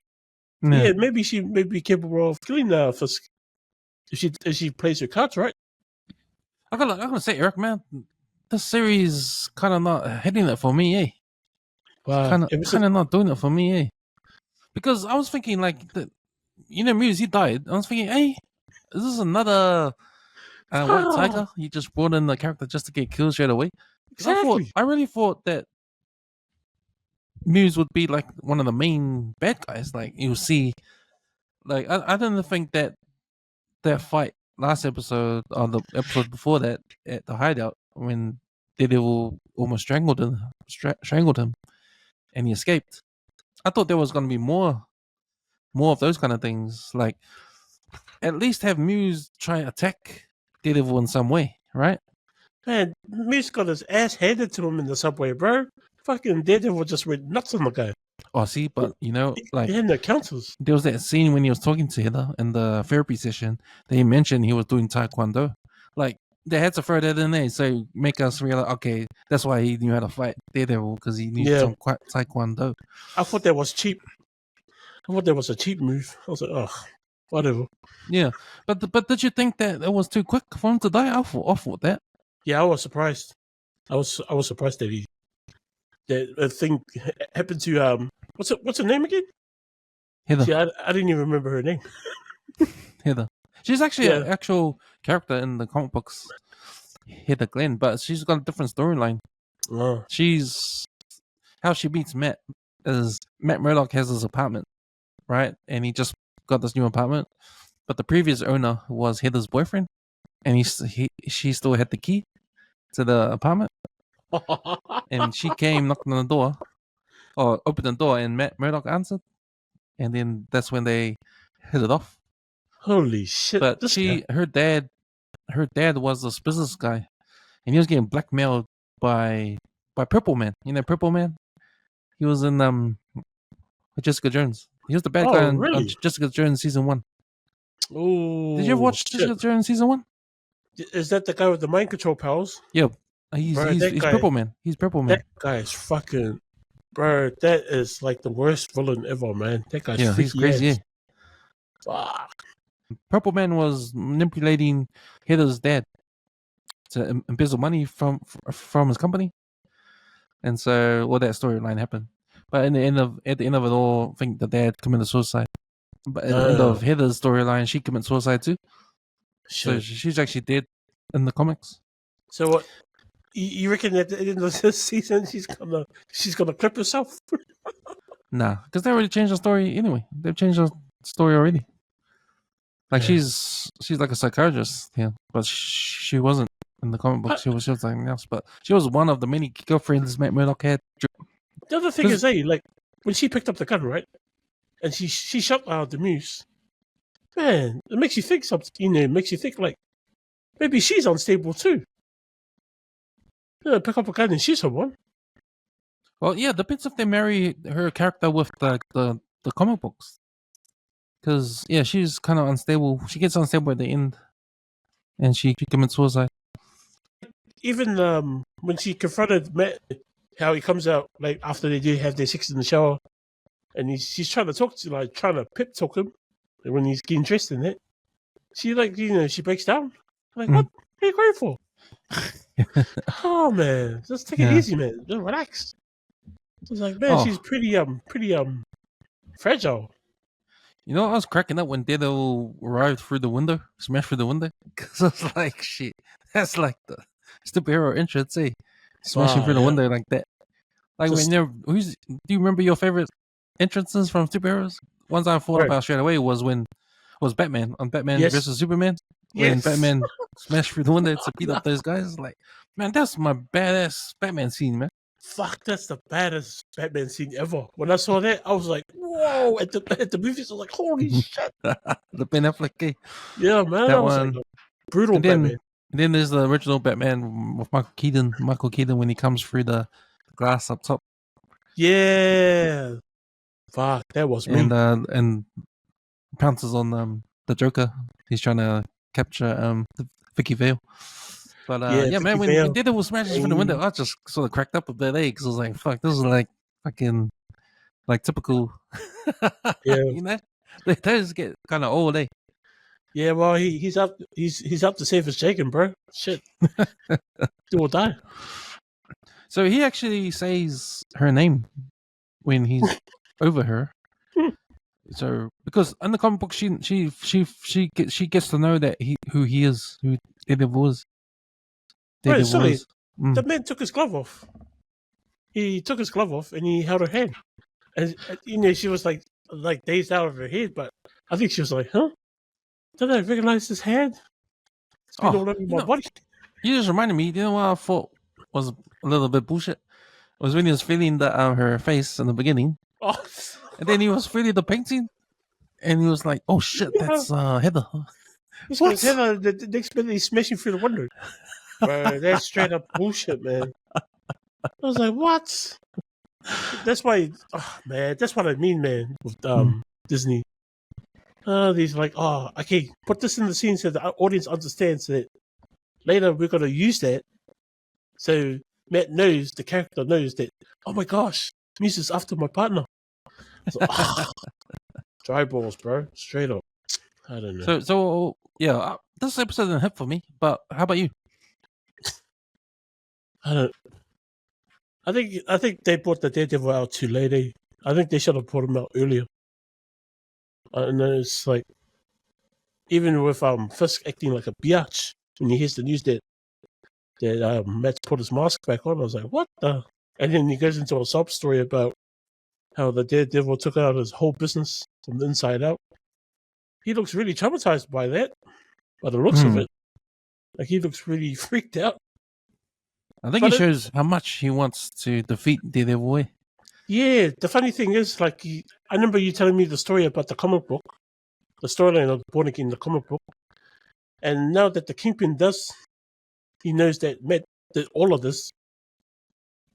Yeah, maybe she may be capable of killing Fisk if she plays her cards right. I'm gonna say, Eric, man, this series kind of not hitting it for me, eh? Wow, kind of not doing it for me, eh? Because I was thinking like Muse, he died. I was thinking, hey, is this another White Tiger? You just brought in the character just to get killed straight away. Exactly. I really thought that Muse would be like one of the main bad guys. Like you see, like I didn't think that fight last episode or the episode before that at the hideout when Daredevil almost strangled him, and he escaped. I thought there was going to be more of those kind of things. Like at least have Muse try attack Daredevil in some way, right? Man, Muse got his ass handed to him in the subway, bro. Fucking Daredevil just went nuts on the guy. Oh, see, but like he had no counters. There was that scene when he was talking to Heather in the therapy session. They mentioned he was doing Taekwondo. Like they had to throw that in there, so make us realize, okay, that's why he knew how to fight Daredevil because he knew some Taekwondo. I thought that was cheap. I thought that was a cheap move. I was like, oh, whatever. Yeah, but did you think that it was too quick for him to die? I thought that. Yeah, I was surprised. I was surprised that that thing happened to what's her name again? Heather. See, I didn't even remember her name. Heather. She's actually an actual character in the comic books, Heather Glenn, but she's got a different storyline. She's how she meets Matt is Matt Murdock has his apartment, right? And he just got this new apartment, but the previous owner was Heather's boyfriend, and she still had the key to the apartment, and she came knocking on the door, or opened the door, and Matt Murdock answered, and then that's when they hit it off. Holy shit! But her dad was this business guy, and he was getting blackmailed by Purple Man. You know Purple Man? He was in with Jessica Jones. He was the bad guy on Jessica Jones season 1. Oh, did you ever watch Jessica Jones season 1? Is that the guy with the mind control powers? Yeah, he's Purple Man. He's Purple Man. That guy is fucking, bro. That is like the worst villain ever, man. That guy's he's crazy. Yeah. Fuck. Purple Man was manipulating Heather's dad to embezzle money from his company, and so that storyline happened. But at the end of it all, I think the dad committed suicide. But at the end of Heather's storyline, she committed suicide too. So she's actually dead in the comics. So what? You reckon at the end of this season she's gonna clip herself? Nah, because they already changed the story anyway. They've changed the story already. Like she's like a psychiatrist, but she wasn't in the comic book. She was something else, but she was one of the many girlfriends Matt Murdock had. The other thing is, like when she picked up the gun, right, and she shot out the muse. Man, it makes you think something. It makes you think like maybe she's unstable too. Pick up a gun and shoot someone. Well, yeah, depends if they marry her character with the comic books. Because, she's kind of unstable. She gets unstable at the end. And she commits suicide. Even when she confronted Matt, how he comes out, like, after they do have their sex in the shower, and she's trying to pep talk him, when he's getting dressed in it, she, she breaks down. Like, what are you going for? Oh, man. Just take it easy, man. Just relax. It's like, man, she's pretty fragile. You know, I was cracking up when Daredevil arrived through the window, smashed through the window, because I was like, shit, that's like the superhero entrance, smashing through the window like that. Like, do you remember your favorite entrances from superheroes? Ones I thought about straight away was Batman on Batman versus Superman. When Batman smashed through the window to beat up those guys. Like, man, that's my badass Batman scene, man. Fuck, that's the baddest Batman scene ever. When I saw that, I was like, whoa! At the movies, I was like, holy shit! The Ben Affleck. Yeah, man, that was like brutal Batman. And then there's the original Batman with Michael Keaton when he comes through the glass up top. Yeah. Fuck, that was me. And pounces on the Joker. He's trying to capture Vicky Vale. But man, when Daredevil smashes through the window, I just sort of cracked up a bit, because I was like, "Fuck, this is like fucking like typical." You know, they just get kind of old, Yeah, well, he's up to save his chicken, bro. Shit, do or die. So he actually says her name when he's over her. So because in the comic book, she gets to know that who Daredevil is. Right, sorry. The man took his glove off. He took his glove off and he held her hand. And she was like dazed out of her head, but I think she was like, huh? Did I recognize his hand? It's been all over my body. You just reminded me, what I thought was a little bit bullshit? Was when he was feeling her face in the beginning. Oh. And then he was feeling the painting. And he was like, oh shit, that's Heather. What's Heather? The next minute he's smashing through the window. Bro, that's straight up bullshit, man. I was like, what? That's why, that's what I mean, man, with Disney. These okay, put this in the scene so the audience understands that later we're going to use that. So Matt knows, the character knows that, oh my gosh, Muse is after my partner. So, dry balls, bro. Straight up. I don't know. So this episode didn't hit for me, but how about you? I think they brought the Daredevil out too late. I think they should have brought him out earlier. And then it's like, even with Fisk acting like a biatch when he hears the news that Matt's put his mask back on, I was like, what the? And then he goes into a sob story about how the Daredevil took out his whole business from the inside out. He looks really traumatized by that, by the looks of it. Like he looks really freaked out. I think it shows how much he wants to defeat Daredevil. Yeah, the funny thing is, like, I remember you telling me the story about the comic book, the storyline of Born Again, the comic book. And now that the Kingpin he knows that Matt did all of this.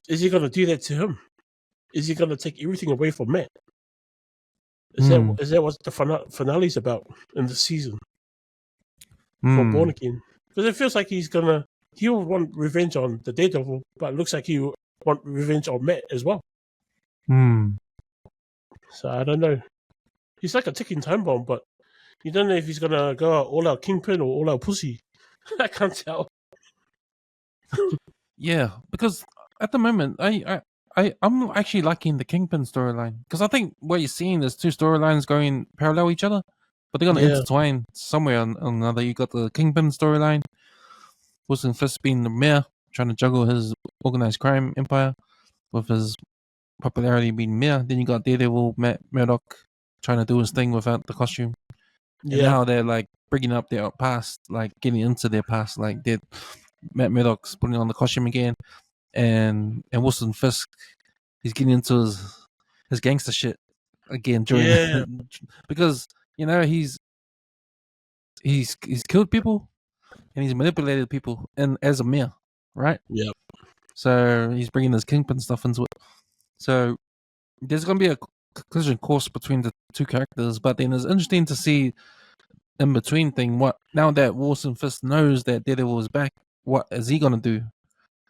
Is he going to do that to him? Is he going to take everything away from Matt? Is that what the finale's about in the season for Born Again? Because it feels like he'll want revenge on the Daredevil, but it looks like he'll want revenge on Matt as well. So I don't know. He's like a ticking time bomb, but you don't know if he's gonna go all out Kingpin or all out pussy. I can't tell. Yeah, because at the moment, I'm actually liking the Kingpin storyline because I think what you're seeing is two storylines going parallel each other, but they're gonna intertwine somewhere or another. You got the Kingpin storyline, Wilson Fisk being the mayor, trying to juggle his organized crime empire with his popularity being mayor. Then you got Daredevil, Matt Murdock, trying to do his thing without the costume. And now they're like bringing up their past, like getting into their past, like Matt Murdock's putting on the costume again, and Wilson Fisk, he's getting into his gangster shit again during because he's killed people and he's manipulated people and as a mayor, right? Yep. So he's bringing his Kingpin stuff into it. So there's going to be a collision course between the two characters, but then it's interesting to see in between thing now that Wilson Fisk knows that Daredevil is back, what is he going to do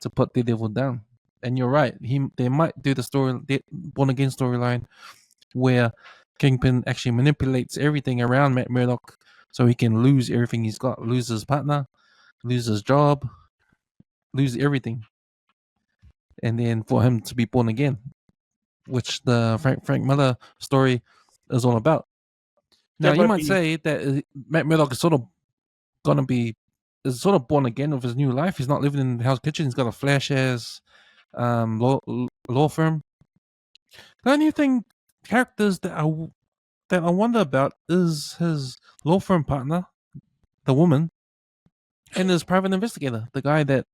to put Daredevil down? And you're right, they might do the Born Again storyline where Kingpin actually manipulates everything around Matt Murdock so he can lose everything he's got, lose his partner, lose his job, lose everything, and then for him to be born again, which the Frank Miller story is all about. Now you might say that Matt Murdock is sort of born again with his new life. He's not living in Hell's Kitchen. He's got a flash ass law firm. The only characters that I wonder about is his law firm partner, the woman, and his private investigator, the guy that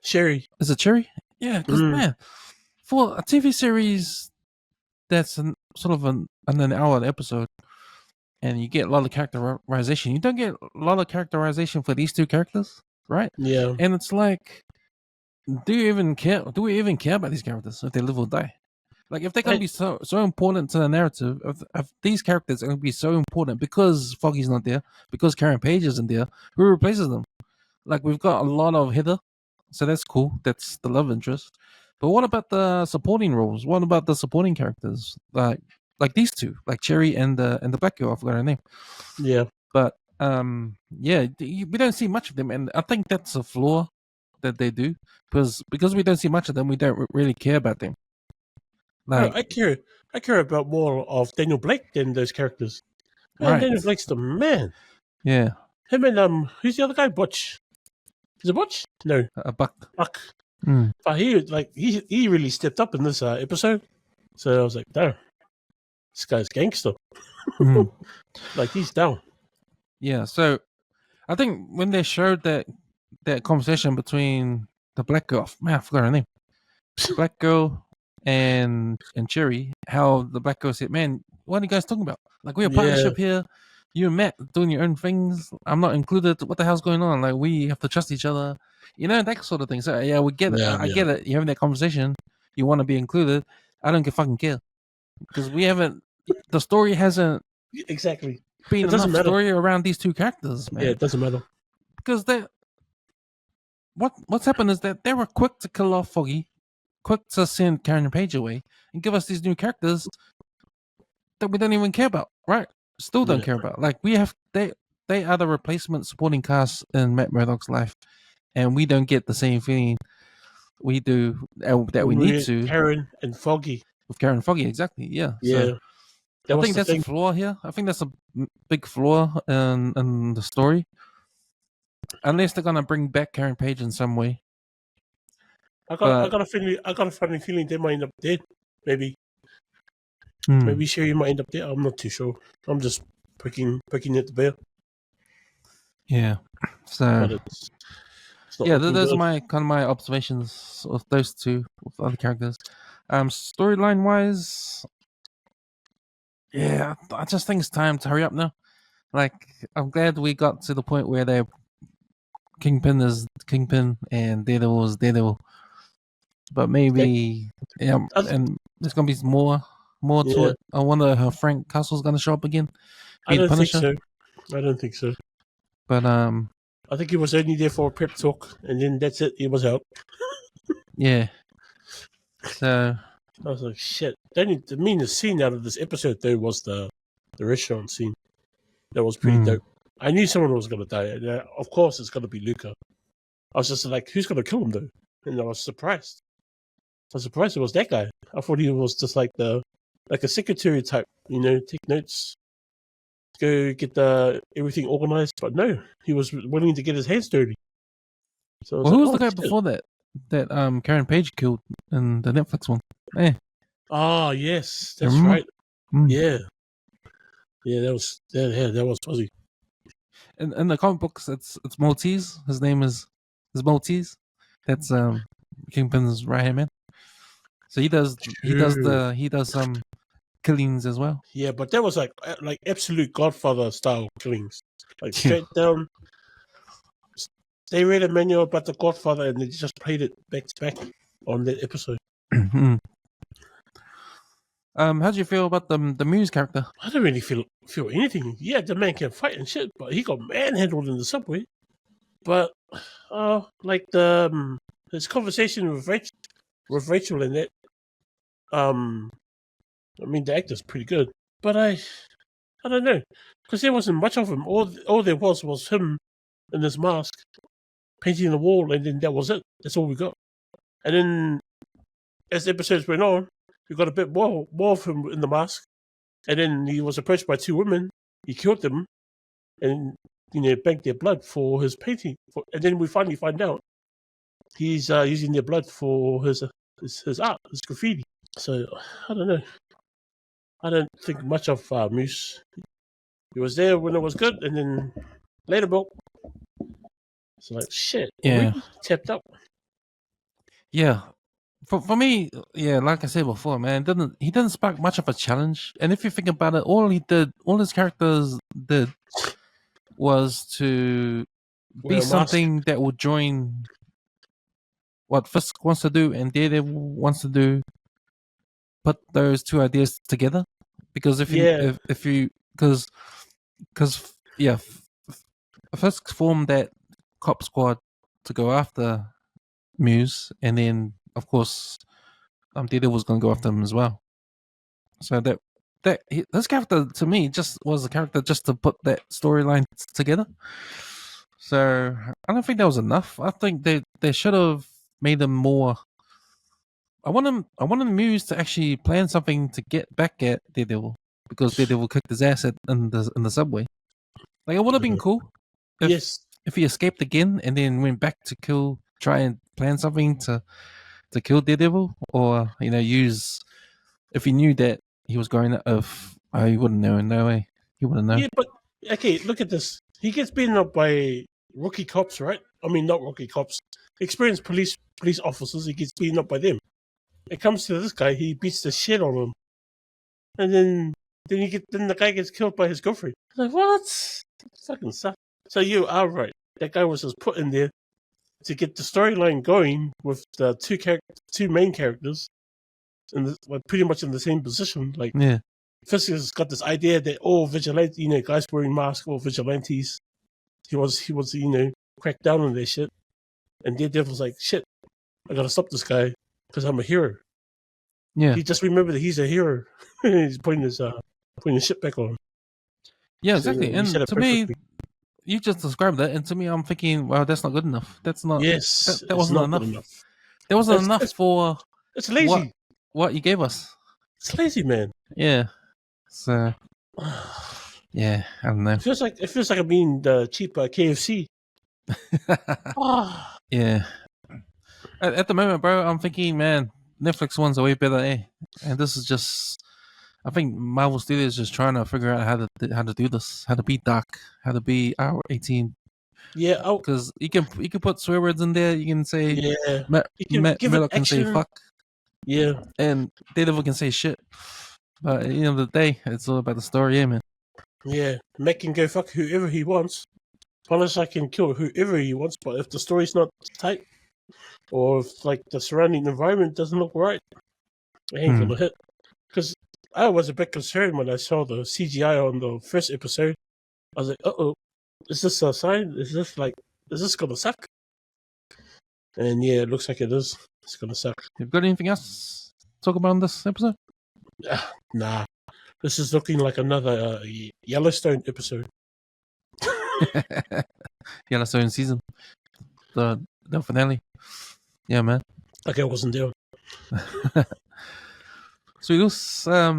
Sherry. Is it Sherry? Yeah, because man, for a TV series that's sort of an hour episode, and you get a lot of characterization, you don't get a lot of characterization for these two characters, right? Yeah. And it's like, do we even care about these characters if they live or die? Like, if they're going to be so important to the narrative, if these characters are going to be so important because Foggy's not there, because Karen Page isn't there, who replaces them? Like, we've got a lot of Heather, so that's cool. That's the love interest. But what about the supporting roles? What about the supporting characters? Like these two, like Cherry and the black girl. I forgot her name. Yeah. But we don't see much of them, and I think that's a flaw that they do because we don't see much of them. We don't really care about them. Like, I care about more of Daniel Blake than those characters. Man, right. Daniel Blake's the man. Yeah. Him and who's the other guy? Butch. Is it Butch? No. Buck. Buck. But he really stepped up in this episode. So I was like, damn, this guy's gangster. Like, he's down. Yeah. So I think when they showed that conversation between the black girl, man, I forgot her name, black girl and Cherry, how the black girl said, man, what are you guys talking about? Like, we're a partnership here. You and Matt doing your own things. I'm not included. What the hell's going on? Like, we have to trust each other. That sort of thing. So, yeah, we get it. I get it. You're having that conversation. You want to be included. I don't fucking care. Because the story hasn't exactly been enough story around these two characters, man. Yeah, it doesn't matter. Because what's happened is that they were quick to kill off Foggy, quick to send Karen Page away, and give us these new characters that we don't even care about, right? Still don't care about. Like, they are the replacement supporting cast in Matt Murdock's life, and we don't get the same feeling we do that we need to. Karen and Foggy. With Karen and Foggy, exactly. Yeah. Yeah. So I think that's a flaw here. I think that's a big flaw in the story. Unless they're gonna bring back Karen Page in some way. I got a funny feeling they might end up dead. Maybe. Maybe Sherry might end up there. I'm not too sure. I'm just poking at the bear. Yeah. So But it's not those are good. my observations of those two of other characters. Storyline wise, yeah, I just think it's time to hurry up now. Like, I'm glad we got to the point where they Kingpin is Kingpin and Daredevil is Daredevil. But maybe and there's gonna be more to it. I wonder how Frank Castle's gonna show up again. I don't think so. I don't think so. But I think he was only there for a prep talk, and then that's it. He was out. Yeah. So I was like, shit. The meanest scene out of this episode, though, was the restaurant scene. That was pretty dope. I knew someone was going to die. And, of course, it's going to be Luca. I was just like, who's going to kill him, though? And I was surprised. I was surprised it was that guy. I thought he was just like a secretary type, take notes, go get everything organized. But no, he was willing to get his hands dirty. So who was the guy before that Karen Page killed in the Netflix one? Oh, yes, that's right. Yeah, that was fuzzy. In the comic books, it's Maltese. His name is Maltese. That's Kingpin's right hand man. So he does some killings as well. Yeah, but that was like absolute Godfather style killings, like straight down. They read a manual about the Godfather and they just played it back to back on that episode. How do you feel about the Muse character? I don't really feel anything. Yeah, the man can fight and shit, but he got manhandled in the subway. But like his conversation with Rachel in it. I mean the actor's pretty good, but I don't know, because there wasn't much of him. All there was him in his mask painting the wall, and then that was it. That's all we got. And then as episodes went on, we got a bit more of him in the mask. And then he was approached by two women. He killed them, and banked their blood for his painting. And then we finally find out he's using their blood for his art, his graffiti. So I don't know. I don't think much of Moose. He was there when it was good, and then later, it's like shit. Yeah, tapped up. Yeah, for me, yeah, like I said before, man, he didn't spark much of a challenge. And if you think about it, all his characters did was to be something that would join what Fisk wants to do and Daredevil wants to do. Put those two ideas together, because Fisk formed that cop squad to go after Muse, and then of course Daredevil was going to go after him as well. So this character to me just was a character just to put that storyline together. So I don't think that was enough. I think they should have made them more. I wanted Muse to actually plan something to get back at Daredevil, because Daredevil kicked his ass in the subway. Like, it would have been cool if he escaped again and then went back to try and plan something to kill Daredevil, or use, if he knew that he was going he wouldn't know. No way, he wouldn't know. Yeah, but okay, look at this. He gets beaten up by rookie cops, right? I mean, not rookie cops, experienced police officers. He gets beaten up by them. It comes to this guy, he beats the shit on him, and then the guy gets killed by his girlfriend. Like, what? Fucking suck. So you are right. That guy was just put in there to get the storyline going with the two main characters, and pretty much in the same position. Like, Fisk has got this idea that all vigilantes, guys wearing masks, all vigilantes. He was crack down on their shit, and Daredevil's like, shit, I gotta stop this guy because I'm a hero. Yeah, he just remembered that he's a hero. He's putting his shit back on. Yeah, exactly. And to me, you just described that, and to me, I'm thinking, well, that's not good enough. That's not. Yes, that wasn't enough. That wasn't enough for. It's lazy. What you gave us. It's lazy, man. Yeah. So. Yeah, I don't know. It feels like I'm being the cheap KFC. Yeah. At the moment, bro, I'm thinking, man, Netflix ones are way better, eh? And this is just I think Marvel Studios is just trying to figure out how to do this, how to be dark, how to be R-18. Yeah, because you can put swear words in there. You can say yeah, you can give it Miller can say action. fuck, Yeah, and Daredevil can say shit. But at the end of the day, it's all about the story, man. Yeah, Mac can go fuck whoever he wants. Punisher can kill whoever he wants, but if the story's not tight, or if like the surrounding environment doesn't look right, it ain't gonna hit. Because I was a bit concerned when I saw the CGI on the first episode. I was like, "Uh-oh, is this a sign? Is this gonna suck?" And yeah, it looks like it is. It's gonna suck. You got anything else to talk about in this episode? Nah, this is looking like another Yellowstone episode. Yellowstone season, the finale. Yeah, man. Like I wasn't there. So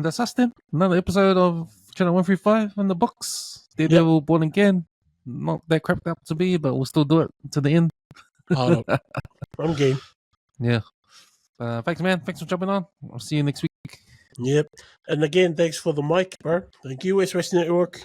that's us then. Another episode of Channel 135 in the books. Daredevil Born Again. Not that crapped up to be, but we'll still do it to the end. I'm game. Yeah. Thanks, man. Thanks for jumping on. I'll see you next week. Yep. And again, thanks for the mic, bro. Thank you, WesWes Network.